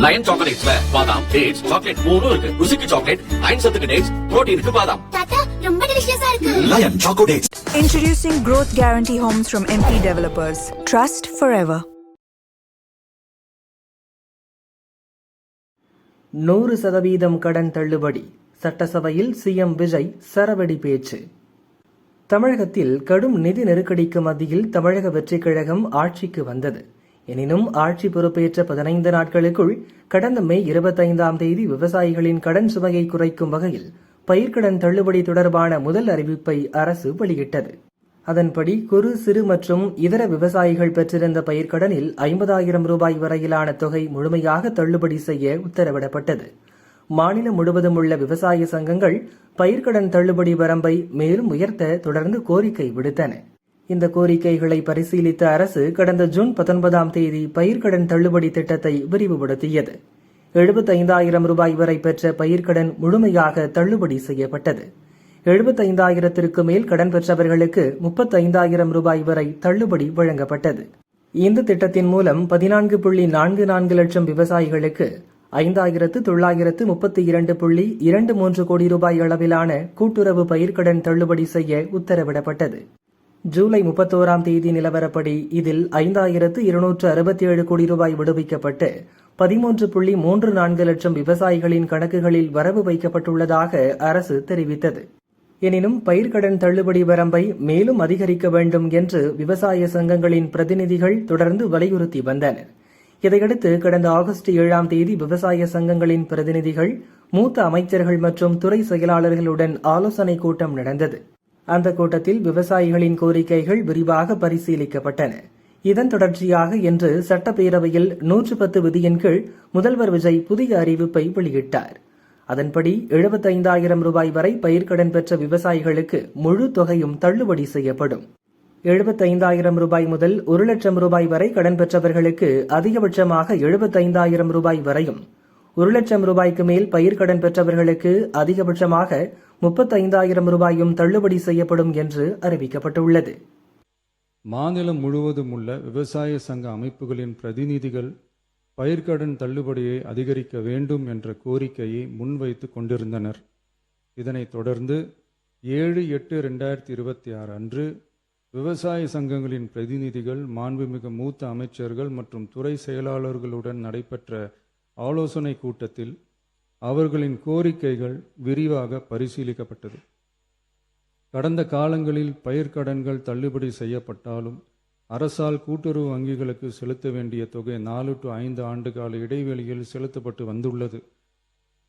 Line சாக்லேட்ஸ்ல பாதாம், dates, chocolate மூணும் இருக்கு. ருசிக்கு சாக்லேட், அயன் சத்துக்கு டேட்ஸ், புரோட்டீனுக்கு பாதாம். தாத்தா ரொம்ப டெலிஷியஸா இருக்கு. Lion Choco Dates. Introducing Growth Guarantee Homes from MP Developers. Trust forever. 100% கடன் தள்ளுபடி. சட்டசபையில் சிஎம் விஜய் சரவெடி பேச்சு. தமிழகத்தில் கடும் நிதி நெருக்கடிக்கு மத்தியில் தமிழக வெற்றிக் கழகம் ஆட்சிக்கு வந்தது. எனினும் ஆட்சி பொறுப்பேற்ற 15 நாட்களுக்குள் கடந்த மே 25ஆம் தேதி விவசாயிகளின் கடன் சுமையை குறைக்கும் வகையில் பயிர்க்கடன் தள்ளுபடி தொடர்பான முதல் அறிவிப்பை அரசு வெளியிட்டது. அதன்படி குறு சிறு மற்றும் இதர விவசாயிகள் பெற்றிருந்த பயிர்க்கடனில் 50,000 ரூபாய் வரையிலான தொகை முழுமையாக தள்ளுபடி செய்ய உத்தரவிடப்பட்டது. மாநிலம் முழுவதும் உள்ள விவசாய சங்கங்கள் பயிர்க்கடன் தள்ளுபடி வரம்பை மேலும் உயர்த்த தொடர்ந்து கோரிக்கை விடுத்தன. இந்த கோரிக்கைகளை பரிசீலித்த அரசு கடந்த ஜூன் 19ஆம் தேதி பயிர்க்கடன் தள்ளுபடி திட்டத்தை விரிவுபடுத்தியது. 75,000 ரூபாய் வரை பெற்ற பயிர்க்கடன் முழுமையாக தள்ளுபடி செய்யப்பட்டது. 75,000த்திற்கு மேல் கடன் பெற்றவர்களுக்கு 35,000 ரூபாய் வரை தள்ளுபடி வழங்கப்பட்டது. இந்த திட்டத்தின் மூலம் 14.44 லட்சம் விவசாயிகளுக்கு 5,932.23 கோடி ரூபாய் அளவிலான கூட்டுறவு பயிர்க்கடன் தள்ளுபடி செய்ய உத்தரவிடப்பட்டது. ஜூலை 31ஆம் தேதி நிலவரப்படி இதில் 5,267 கோடி ரூபாய் விடுவிக்கப்பட்டு 13.34 லட்சம் விவசாயிகளின் கணக்குகளில் வரவு வைக்கப்பட்டுள்ளதாக அரசு தெரிவித்தது. எனினும் பயிர்க்கடன் தள்ளுபடி வரம்பை மேலும் அதிகரிக்க வேண்டும் என்று விவசாய சங்கங்களின் பிரதிநிதிகள் தொடர்ந்து வலியுறுத்தி வந்தனர். இதையடுத்து கடந்த ஆகஸ்ட் 7ஆம் தேதி விவசாய சங்கங்களின் பிரதிநிதிகள், மூத்த அமைச்சர்கள் மற்றும் துறை செயலாளர்களுடன் ஆலோசனை கூட்டம் நடந்தது. அந்த கூட்டத்தில் விவசாயிகளின் கோரிக்கைகள் விரிவாக பரிசீலிக்கப்பட்டன. இதன் தொடர்ச்சியாக இன்று சட்டப்பேரவையில் 110 விதியின் கீழ் முதல்வர் விஜய் புதிய அறிவிப்பை வெளியிட்டார். அதன்படி 75,000 ரூபாய் வரை பயிர்க்கடன் பெற்ற விவசாயிகளுக்கு முழு தொகையும் தள்ளுபடி செய்யப்படும். 75,000 ரூபாய் முதல் 1 லட்சம் ரூபாய் வரை கடன் பெற்றவர்களுக்கு அதிகபட்சமாக 75,000 ரூபாய் வரையும், 1 லட்சம் ரூபாய்க்கு மேல் பயிர்க்கடன் பெற்றவர்களுக்கு அதிகபட்சமாக 35,000 ரூபாயும் தள்ளுபடி செய்யப்படும் என்று அறிவிக்கப்பட்டுள்ளது. மாநிலம் முழுவதும் உள்ள விவசாய சங்க அமைப்புகளின் பிரதிநிதிகள் பயிர்க்கடன் தள்ளுபடியை அதிகரிக்க வேண்டும் என்ற கோரிக்கையை முன்வைத்து கொண்டிருந்தனர். இதனைத் தொடர்ந்து 7/8/2026 அன்று விவசாய சங்கங்களின் பிரதிநிதிகள், மாண்புமிகு மூத்த அமைச்சர்கள் மற்றும் துறை செயலாளர்களுடன் நடைபெற்ற ஆலோசனை கூட்டத்தில் அவர்களின் கோரிக்கைகள் விரிவாக பரிசீலிக்கப்பட்டது. கடந்த காலங்களில் பயிர்க்கடன்கள் தள்ளுபடி செய்யப்பட்டாலும் அரசால் கூட்டுறவு வங்கிகளுக்கு செலுத்த வேண்டிய தொகை 4 to 5 ஆண்டுகால இடைவெளியில் செலுத்தப்பட்டு வந்துள்ளது.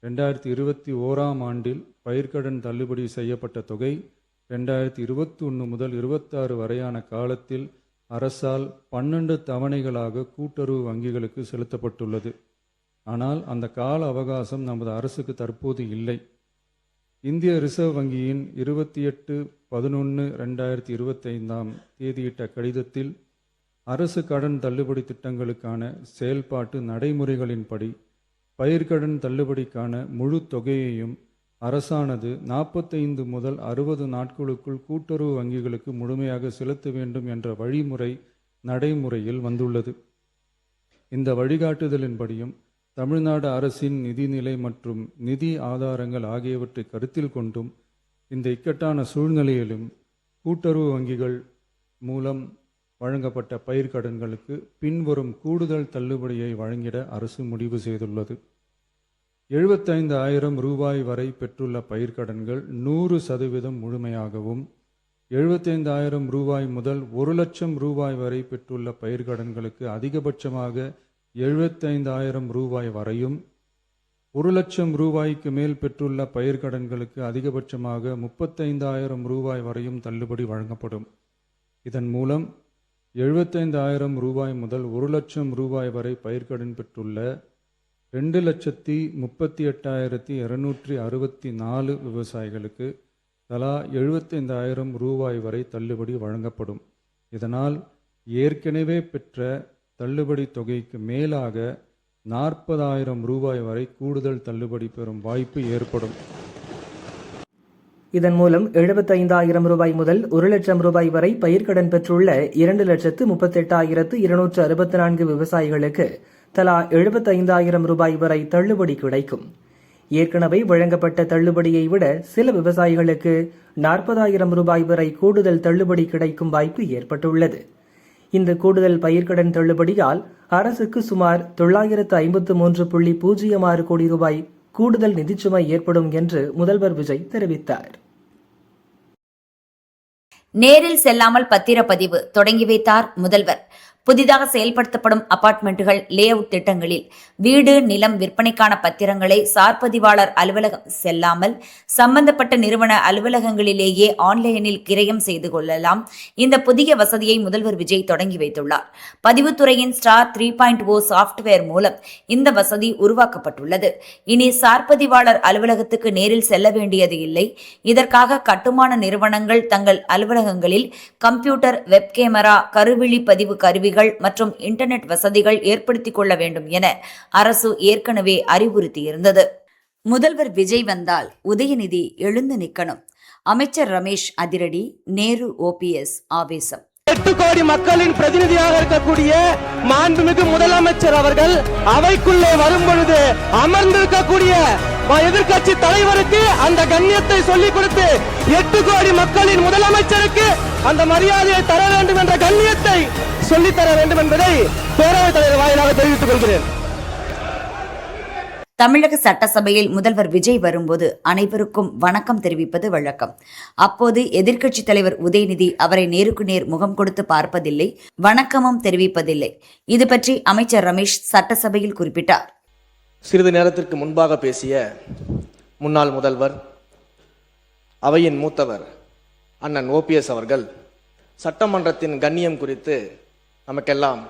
2021ஆம் ஆண்டில் பயிர்க்கடன் தள்ளுபடி செய்யப்பட்ட தொகை 2021 முதல் 26 வரையான காலத்தில் அரசால் 12 தவணைகளாக கூட்டுறவு வங்கிகளுக்கு செலுத்தப்பட்டுள்ளது. ஆனால் அந்த கால அவகாசம் நமது அரசுக்கு தற்போது இல்லை. இந்திய ரிசர்வ் வங்கியின் 28/11/2025 தேதியிட்ட கடிதத்தில் அரசு கடன் தள்ளுபடி திட்டங்களுக்கான செயல்பாட்டு நடைமுறைகளின்படி பயிர்க்கடன் தள்ளுபடிக்கான முழு தொகையையும் அரசானது 45 முதல் 60 நாட்களுக்குள் கூட்டுறவு வங்கிகளுக்கு முழுமையாக செலுத்த வேண்டும் என்ற வழிமுறை நடைமுறையில் வந்துள்ளது. இந்த வழிகாட்டுதலின்படியும் தமிழ்நாடு அரசின் நிதிநிலை மற்றும் நிதி ஆதாரங்கள் ஆகியவற்றை கருத்தில் கொண்டும் இந்த இக்கட்டான சூழ்நிலையிலும் கூட்டுறவு வங்கிகள் மூலம் வழங்கப்பட்ட பயிர்க்கடன்களுக்கு பின்வரும் கூடுதல் தள்ளுபடியை வழங்கிட அரசு முடிவு செய்துள்ளது. 75,000 ரூபாய் வரை பெற்றுள்ள பயிர்க்கடன்கள் 100% முழுமையாகவும், 75,000 ரூபாய் முதல் 1 லட்சம் ரூபாய் வரை பெற்றுள்ள பயிர்க்கடன்களுக்கு அதிகபட்சமாக 75,000 ரூபாய் வரையும், 1 லட்சம் ரூபாய்க்கு மேல் பெற்றுள்ள பயிர்க்கடன்களுக்கு அதிகபட்சமாக 35,000 ரூபாய் வரையும் தள்ளுபடி வழங்கப்படும். இதன் மூலம் 75,000 ரூபாய் முதல் 1 லட்சம் ரூபாய் வரை பயிர்க்கடன் பெற்றுள்ள 2,38,264 விவசாயிகளுக்கு தலா 75,000 ரூபாய் வரை தள்ளுபடி வழங்கப்படும். இதனால் ஏற்கனவே பெற்ற தள்ளுபடி தொகைக்கு மேலாக 40,000 ரூபாய் வரை கூடுதல் தள்ளுபடி பெறும் வாய்ப்பு ஏற்படும். இதன் மூலம் 75,000 ரூபாய் முதல் 1 லட்சம் ரூபாய் வரை பயிர்க்கடன் பெற்றுள்ள 2,38,264 விவசாயிகளுக்கு தலா 75,000 ரூபாய் வரை தள்ளுபடி கிடைக்கும். ஏற்கனவே வழங்கப்பட்ட தள்ளுபடியை விட சில விவசாயிகளுக்கு 40,000 ரூபாய் வரை கூடுதல் தள்ளுபடி கிடைக்கும் வாய்ப்பு ஏற்பட்டுள்ளது. இந்த கூடுதல் பயிர்க்கடன் தள்ளுபடியால் அரசுக்கு சுமார் 953.06 கோடி ரூபாய் கூடுதல் நிதிச்சுமை ஏற்படும் என்று முதல்வர் விஜய் தெரிவித்தார். நேரில் செல்லாமல் பத்திரப்பதிவு தொடங்கி வைத்தார் முதல்வர். புதிதாக செயல்படுத்தப்படும் அபார்ட்மெண்ட்டுகள் லே அவுட் திட்டங்களில் வீடு நிலம் விற்பனைக்கான பத்திரங்களை சார்பதிவாளர் அலுவலகம் செல்லாமல் சம்பந்தப்பட்ட நிறுவன அலுவலகங்களிலேயே ஆன்லைனில் கிரயம் செய்து கொள்ளலாம். இந்த புதிய வசதியை முதல்வர் விஜய் தொடங்கி வைத்துள்ளார். பதிவுத்துறையின் ஸ்டார் 3.0 சாப்ட்வேர் மூலம் இந்த வசதி உருவாக்கப்பட்டுள்ளது. இனி சார்பதிவாளர் அலுவலகத்துக்கு நேரில் செல்ல வேண்டியது இல்லை. இதற்காக கட்டுமான நிறுவனங்கள் தங்கள் அலுவலகங்களில் கம்ப்யூட்டர், வெப் கேமரா, கருவிழி பதிவு கருவிகள் மற்றும் இன்டர்நெட் வசதிகள் ஏற்படுத்திக் கொள்ள வேண்டும் என அரசு ஏற்கனவே அறிவுறுத்தியிருந்தது. முதல்வர் விஜய் வந்தால் உதயநிதி எழுந்து நிற்கணும். அமைச்சர் ரமேஷ் அதிரடி, நேரு OPS ஆவேசம். 8 கோடி மக்களின் பிரதிநிதியாக இருக்கக்கூடிய மாண்புமிகு முதலமைச்சர் அவர்கள் அவைக்குள்ளே வரும் பொழுது அமர்ந்திருக்கக்கூடிய எதிர்கட்சி தலைவருக்கு அந்த கண்ணியத்தை சொல்லிக் கொடுத்து 8 கோடி மக்களின் முதலமைச்சருக்கு அந்த மரியாதையை தர வேண்டும் என்ற கண்ணியத்தை சொல்லித்தர வேண்டும் என்பதை பேரவைத் தலைவர் வாயிலாக தெரிவித்துக் கொள்கிறேன். தமிழக சட்டசபையில் முதல்வர் விஜய் வரும்போது அனைவருக்கும் வணக்கம் தெரிவிப்பது வழக்கம். அப்போது எதிர்க்கட்சித் தலைவர் உதயநிதி அவரை நேருக்கு நேர் முகம் கொடுத்து பார்ப்பதில்லை, வணக்கமும் தெரிவிப்பதில்லை. இது பற்றி அமைச்சர் ரமேஷ் சட்டசபையில் குறிப்பிட்டார். சிறிது நேரத்திற்கு முன்பாக பேசிய முன்னாள் முதல்வர், அவையின் மூத்தவர் அண்ணன் OPS அவர்கள் சட்டமன்றத்தின் கண்ணியம் குறித்து நமக்கெல்லாம்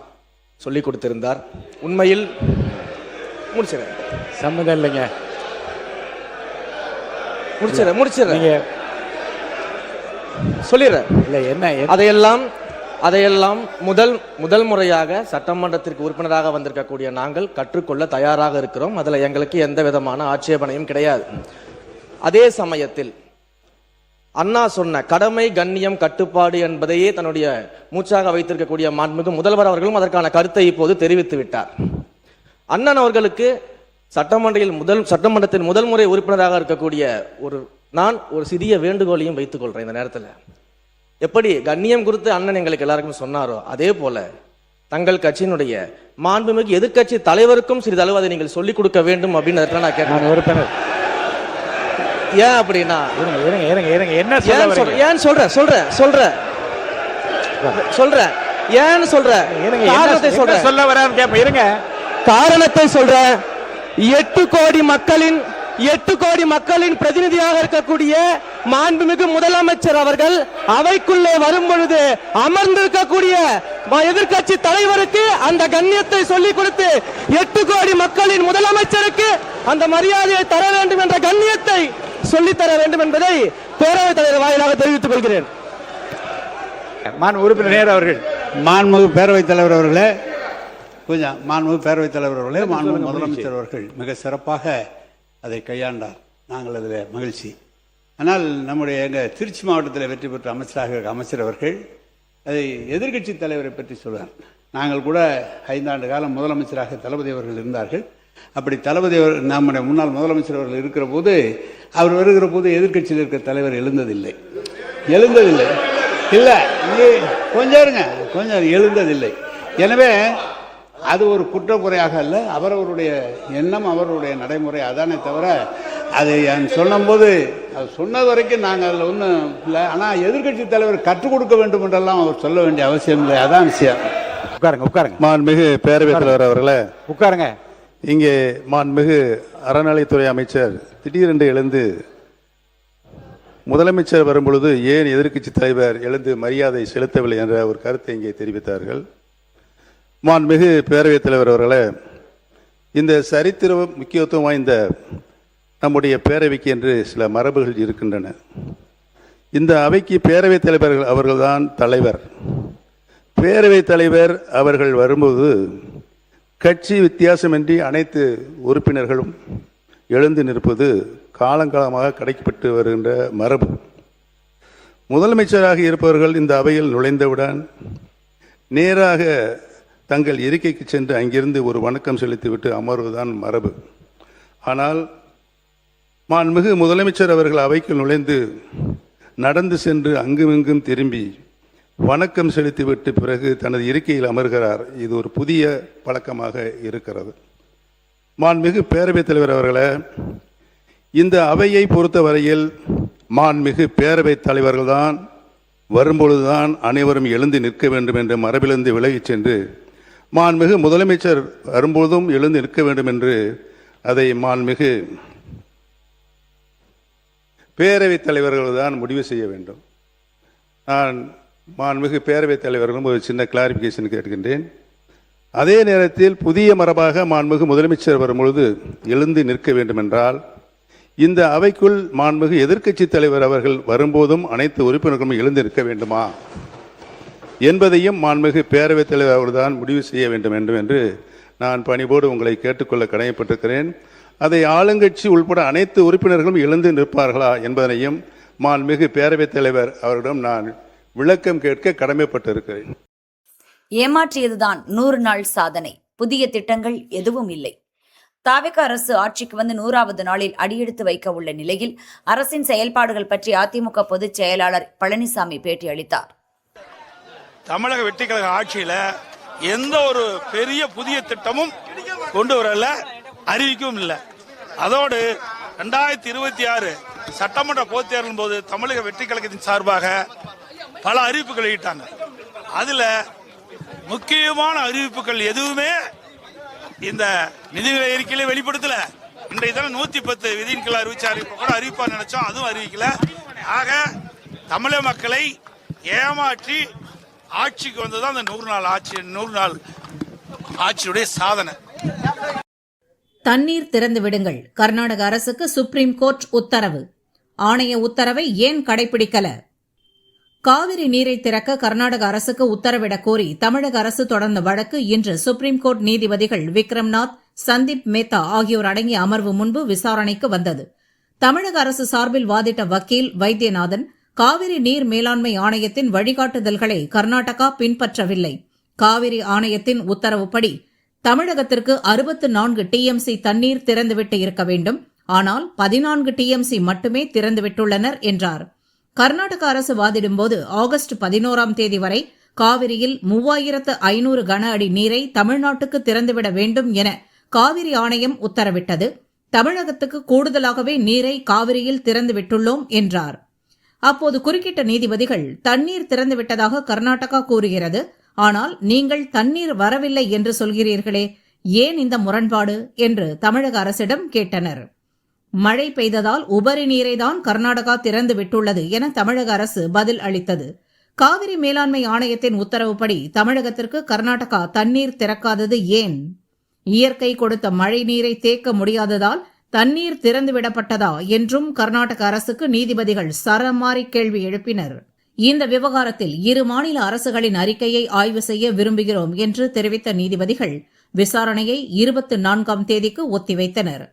சொல்லிக் கொடுத்திருந்தார். உண்மையில் சம்மதம் இல்லைங்க, முடிச்சிடுறேன் சொல்லிடுறேன். அதையெல்லாம் முதல் முறையாக சட்டமன்றத்திற்கு உறுப்பினராக வந்திருக்கக்கூடிய நாங்கள் கற்றுக்கொள்ள தயாராக இருக்கிறோம். அதில் எங்களுக்கு எந்த விதமான ஆட்சேபனையும் கிடையாது. அதே சமயத்தில் அண்ணா சொன்ன கடமை, கண்ணியம், கட்டுப்பாடு என்பதையே தன்னுடைய மூச்சாக வைத்திருக்கக்கூடிய மாண்புமிகு முதல்வர் அவர்களும் அதற்கான கருத்தை இப்போது தெரிவித்து விட்டார். அண்ணன் அவர்களுக்கு சட்டமன்றத்தின் முதல் முறை உறுப்பினராக இருக்கக்கூடிய நான் ஒரு சிறிய வேண்டுகோளையும் வைத்துக் கொள்றேன். இந்த நேரத்தில் எப்படி கண்ணியம் குறித்து அண்ணன் எங்களுக்கு எல்லாருக்கும் சொன்னாரோ அதே போல தங்கள் கட்சியினுடைய மாண்புமிகு எதிர்க்கட்சி தலைவருக்கும் சிறிதளவு அதை நீங்கள் சொல்லிக் கொடுக்க வேண்டும் அப்படின்னு நான் கேட்கிறேன். உறுப்பினர் ஏன் அப்படின்னா என்ன ஏன் சொல்றேன் சொல்ல வரான்னு கேட்பேன். இருங்க, காரணத்தை சொல்றேன். 8 கோடி மக்களின் பிரதிநிதியாக இருக்கக்கூடிய மாண்புமிகு முதலமைச்சர் அவர்கள் அவைக்குள்ளே வரும் பொழுது அமர்ந்திருக்கக்கூடிய எதிர்கட்சி தலைவருக்கு அந்த கண்ணியத்தை சொல்லிக் கொடுத்து 8 கோடி மக்களின் முதலமைச்சருக்கு அந்த மரியாதையை தர வேண்டும் என்ற கண்ணியத்தை சொல்லித்தர வேண்டும் என்பதை பேரவைத் தலைவர் வாயிலாக தெரிவித்துக் கொள்கிறேன். உறுப்பினர் அவர்கள், மாண்புமிகு பேரவைத் தலைவர் அவர்களே, மாண்புமிகு பேரவைத் தலைவர் அவர்களே, மாண்புமிகு முதலமைச்சர் அவர்கள் மிக சிறப்பாக அதை கையாண்டார். நாங்கள் அதில் மகிழ்ச்சி. ஆனால் நம்முடைய எங்கள் திருச்சி மாவட்டத்தில் வெற்றி பெற்ற அமைச்சர் அவர்கள் அதை எதிர்கட்சி தலைவரை பற்றி சொல்வார். நாங்கள் கூட 5 ஆண்டு காலம் முதலமைச்சராக தளபதி அவர்கள் இருந்தார்கள். அப்படி தளபதி நம்முடைய முன்னாள் முதலமைச்சர் அவர்கள் இருக்கிற போது, அவர் வருகிற போது எதிர்கட்சியில் இருக்கிற தலைவர் எழுந்ததில்லை. இல்லை, கொஞ்சம் எழுந்ததில்லை. எனவே அது ஒரு குற்றக்குறையாக அல்ல, அவரவருடைய எண்ணம், அவருடைய நடைமுறை. அதானே தவிர அதை சொன்னபோது அது சொன்னது வரைக்கும் நாங்கள் அதில் ஒன்றும் இல்லை. ஆனால் எதிர்கட்சி தலைவர் கற்றுக் கொடுக்க வேண்டும் என்றெல்லாம் அவர் சொல்ல வேண்டிய அவசியம் இல்லை. அதான் விஷயம். உட்காருங்க. மாண்புமிகு பேரவைத் தலைவர் அவர்களே, உட்காருங்க. இங்கே மாண்புமிகு அறநிலைத்துறை அமைச்சர் திடீரென்று எழுந்து முதலமைச்சர் வரும்பொழுது ஏன் எதிர்க்கட்சி தலைவர் எழுந்து மரியாதை செலுத்தவில்லை என்ற ஒரு கருத்தை இங்கே தெரிவித்தார்கள். மாண்புமிகு பேரவைத் தலைவர் அவர்களே, இந்த சரித்திர முக்கியத்துவம் வாய்ந்த நம்முடைய பேரவைக்கு என்று சில மரபுகள் இருக்கின்றன. இந்த அவைக்கு பேரவைத் தலைவர்கள் அவர்கள்தான் தலைவர். பேரவைத் தலைவர் அவர்கள் வரும்போது கட்சி வித்தியாசமின்றி அனைத்து உறுப்பினர்களும் எழுந்து நிற்பது காலங்காலமாக கடைக்கப்பட்டு வருகின்ற மரபு. முதலமைச்சராக இருப்பவர்கள் இந்த அவையில் நுழைந்தவுடன் நேராக தங்கள் இருக்கைக்கு சென்று அங்கிருந்து ஒரு வணக்கம் செலுத்திவிட்டு அமர்வுதான் மரபு. ஆனால் மாண்புமிகு முதலமைச்சர் அவர்கள் அவைக்குள் நுழைந்து நடந்து சென்று அங்குமிங்கும் திரும்பி வணக்கம் செலுத்திவிட்டு பிறகு தனது இருக்கையில் அமர்கிறார். இது ஒரு புதிய பழக்கமாக இருக்கிறது. மாண்புமிகு பேரவைத் தலைவர் அவர்களே, இந்த அவையை பொறுத்தவரையில் மாண்புமிகு பேரவைத் தலைவர்கள்தான் வரும்பொழுதுதான் அனைவரும் எழுந்து நிற்க வேண்டும் என்ற மரபிலிருந்து விலகிச் சென்று மாண்புமிகு முதலமைச்சர் வரும்பொழுதும் எழுந்து நிற்க வேண்டும் என்று அதை மாண்புமிகு பேரவைத் தலைவர்கள் தான் முடிவு செய்ய வேண்டும். நான் மாண்புமிகு பேரவைத் தலைவர்களும் ஒரு சின்ன கிளாரிஃபிகேஷன் கேட்கின்றேன். அதே நேரத்தில் புதிய மரபாக மாண்புமிகு முதலமைச்சர் வரும்பொழுது எழுந்து நிற்க வேண்டும் என்றால் இந்த அவைக்குள் மாண்புமிகு எதிர்க்கட்சி தலைவர் அவர்கள் வரும்போதும் அனைத்து உறுப்பினர்களும் எழுந்து நிற்க வேண்டுமா என்பதையும் மாண்புமிகு பேரவைத் தலைவர் அவர்தான் முடிவு செய்ய வேண்டும் என்று நான் பணிவோடு உங்களை கேட்டுக்கொள்ள கடமைப்பட்டிருக்கிறேன். அதை ஆளுங்கட்சி உள்பட அனைத்து உறுப்பினர்களும் எழுந்து நிற்பார்களா என்பதனையும் மாண்புமிகு பேரவைத் தலைவர் அவரிடம் நான் விளக்கம் கேட்க கடமைப்பட்டிருக்கிறேன். ஏமாற்றியதுதான் 100 நாள் சாதனை. புதிய திட்டங்கள் எதுவும் இல்லை. தாவேகா அரசு ஆட்சிக்கு வந்து 100வது நாளில் அடியெடுத்து வைக்க உள்ள நிலையில் அரசின் செயல்பாடுகள் பற்றி அதிமுக பொதுச் செயலாளர் பழனிசாமி பேட்டியளித்தார். தமிழக வெற்றிக்கழக ஆட்சியில எந்த ஒரு பெரிய புதிய திட்டமும் கொண்டு வரல, அறிவிக்கவும் இல்லை. அதோடு 2026 சட்டமன்ற பொதுத் தேர்தலின் போது தமிழக வெற்றிக்கழகத்தின் சார்பாக பல அறிவிப்புகள் வெளியிட்டாங்க. அதுல முக்கியமான அறிவிப்புகள் எதுவுமே இந்த நிதிநிலை அறிக்கையில வெளிப்படுத்தல. இன்றைய தினம் 110 விதியின் கீழ் அறிவிச்ச அறிவிப்பு கூட அறிவிப்பா நினைச்சோம், அதுவும் அறிவிக்கல. ஆக தமிழக மக்களை ஏமாற்றி ஆட்சிக்கு வந்ததுதான் அந்த 100 நாள் ஆட்சியுடைய சாதனை. தண்ணீர் திறந்து விடுங்கள், கர்நாடக அரசுக்கு சுப்ரீம் கோர்ட் உத்தரவு. ஆணைய உத்தரவை ஏன் கடைபிடிக்கல? காவிரி நீரை திறக்க கர்நாடக அரசுக்கு உத்தரவிடக் கோரி தமிழக அரசு தொடர்ந்த வழக்கு இன்று சுப்ரீம் கோர்ட் நீதிபதிகள் விக்ரம்நாத், சந்தீப் மேத்தா ஆகியோர் அடங்கிய அமர்வு முன்பு விசாரணைக்கு வந்தது. தமிழக அரசு சார்பில் வாதிட்ட வக்கீல் வைத்தியநாதன், காவிரி நீர் மேலாண்மை ஆணையத்தின் வழிகாட்டுதல்களை கர்நாடகா பின்பற்றவில்லை. காவிரி ஆணையத்தின் உத்தரவுப்படி தமிழகத்திற்கு 64 டிஎம்சி தண்ணீர் திறந்துவிட்டு இருக்க வேண்டும். ஆனால் 14 டிஎம்சி மட்டுமே திறந்துவிட்டுள்ளனர் என்றார். கர்நாடக அரசு வாதிடும்போது ஆகஸ்ட் 11ஆம் தேதி வரை காவிரியில் 3500 கன அடி நீரை தமிழ்நாட்டுக்கு திறந்துவிட வேண்டும் என காவிரி ஆணையம் உத்தரவிட்டது. தமிழகத்துக்கு கூடுதலாகவே நீரை காவிரியில் திறந்துவிட்டுள்ளோம் என்றார். அப்போது குறுக்கிட்ட நீதிபதிகள், தண்ணீர் திறந்துவிட்டதாக கர்நாடகா கூறுகிறது, ஆனால் நீங்கள் தண்ணீர் வரவில்லை என்று சொல்கிறீர்களே, ஏன் இந்த முரண்பாடு என்று தமிழக அரசிடம் கேட்டனர். மழை பெய்ததால் உபரி நீரை தான் கர்நாடகா திறந்து விட்டுள்ளது என தமிழக அரசு பதில் அளித்தது. காவிரி மேலாண்மை ஆணையத்தின் உத்தரவுப்படி தமிழகத்திற்கு கர்நாடகா தண்ணீர் திறக்காதது ஏன்? இயற்கை கொடுத்த மழை நீரை தேக்க முடியாததால் தண்ணீர் திறந்துவிடப்பட்டதா என்றும் கர்நாடக அரசுக்கு நீதிபதிகள் சரமாரி கேள்வி எழுப்பினர். இந்த விவகாரத்தில் இரு மாநில அரசுகளின் அறிக்கையை ஆய்வு செய்ய விரும்புகிறோம் என்று தெரிவித்த நீதிபதிகள் விசாரணையை 24ஆம் தேதிக்கு ஒத்திவைத்தனர்.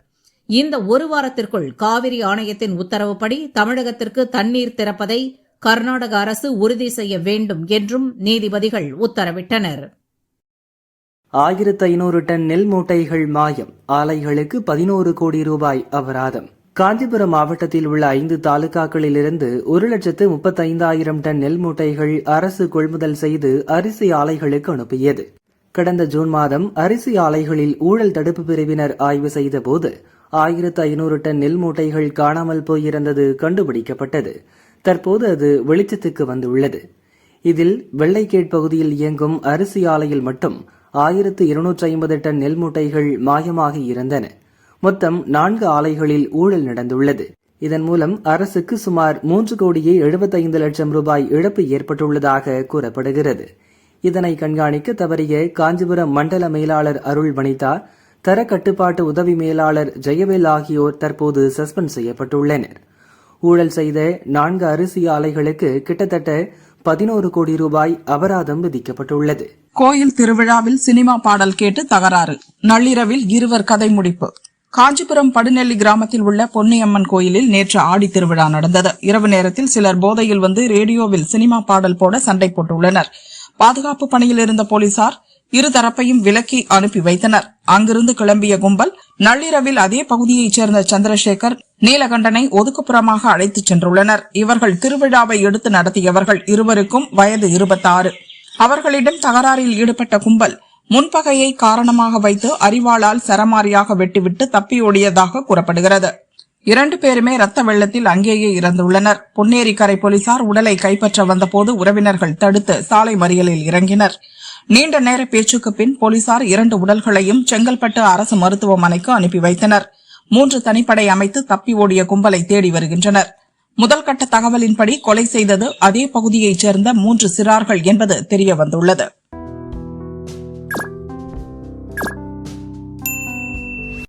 இந்த ஒரு வாரத்திற்குள் காவிரி ஆணையத்தின் உத்தரவுப்படி தமிழகத்திற்கு தண்ணீர் திறப்பதை கர்நாடக அரசு உறுதி செய்ய வேண்டும் என்றும் நீதிபதிகள் உத்தரவிட்டனர். 1500 டன் நெல் மூட்டைகள் மாயம், ஆலைகளுக்கு 11 கோடி ரூபாய் அபராதம். காஞ்சிபுரம் மாவட்டத்தில் உள்ள 5 தாலுகாக்களிலிருந்து 1,35,000 டன் நெல் மூட்டைகள் அரசு கொள்முதல் செய்து அரிசி ஆலைகளுக்கு அனுப்பியது. கடந்த ஜூன் மாதம் அரிசி ஆலைகளில் ஊழல் தடுப்பு பிரிவினர் ஆய்வு செய்தபோது 1500 டன் நெல் மூட்டைகள் காணாமல் போயிருந்தது கண்டுபிடிக்கப்பட்டது. தற்போது அது வெளிச்சத்துக்கு வந்துள்ளது. இதில் வெள்ளைக்கேட் பகுதியில் இயங்கும் அரிசி ஆலையில் மட்டும் 1250 டன் நெல் மூட்டைகள் மாயமாகி இருந்தன. மொத்தம் 4 ஆலைகளில் ஊழல் நடந்துள்ளது. இதன் மூலம் அரசுக்கு சுமார் 3,75 லட்சம் ரூபாய் இழப்பு ஏற்பட்டுள்ளதாக கூறப்படுகிறது. இதனை கண்காணிக்க தவறிய காஞ்சிபுரம் மண்டல மேலாளர் அருள் வனிதா, தர கட்டுப்பாட்டு உதவி மேலாளர் ஜெயவேல் ஆகியோர் தற்போது சஸ்பெண்ட் செய்யப்பட்டுள்ளனர். ஊழல் செய்த 4 அரிசி ஆலைகளுக்கு கிட்டத்தட்ட 11 கோடி ரூபாய் அபராதம் விதிக்கப்பட்டுள்ளது. கோயில் திருவிழாவில் சினிமா பாடல் கேட்டு தகராறு, நள்ளிரவில் இருவர் கதை முடிப்பு. காஞ்சிபுரம் படுநெல்லி கிராமத்தில் உள்ள பொன்னியம்மன் கோயிலில் நேற்று ஆடி திருவிழா நடந்தது. இரவு நேரத்தில் சிலர் போதையில் வந்து ரேடியோவில் சினிமா பாடல் போட சண்டை போட்டுள்ளனர். பாதுகாப்பு பணியில் இருந்த போலீசார் இருதரப்பையும் விலக்கி அனுப்பி வைத்தனர். அங்கிருந்து கிளம்பிய கும்பல் நள்ளிரவில் அதே பகுதியைச் சேர்ந்த சந்திரசேகர், நீலகண்டனை ஒதுக்குப்புறமாக அழைத்துச் சென்றுள்ளனர். இவர்கள் திருவிழாவை எடுத்து நடத்தியவர்கள். இருவருக்கும் வயது 26. அவர்களிடம் தகராறில் ஈடுபட்ட கும்பல் முன்பகையை காரணமாக வைத்து அரிவாளால் சரமாரியாக வெட்டிவிட்டு தப்பியோடியதாக கூறப்படுகிறது. 2 பேருமே ரத்த வெள்ளத்தில் அங்கேயே இறந்துள்ளனர். பொன்னேரிக்கரை போலீசார் உடலை கைப்பற்ற வந்தபோது உறவினர்கள் தடுத்து சாலை மறியலில் இறங்கினர். நீண்ட நேர பேச்சுக்கு பின் போலீசார் 2 உடல்களையும் செங்கல்பட்டு அரசு மருத்துவமனைக்கு அனுப்பி வைத்தனர். 3 தனிப்படை அமைத்து தப்பி ஓடிய கும்பலை தேடி வருகின்றனர். முதல்கட்ட தகவலின்படி கொலை செய்தது அதே பகுதியைச் சேர்ந்த 3 சிறார்கள் என்பது தெரியவந்துள்ளது.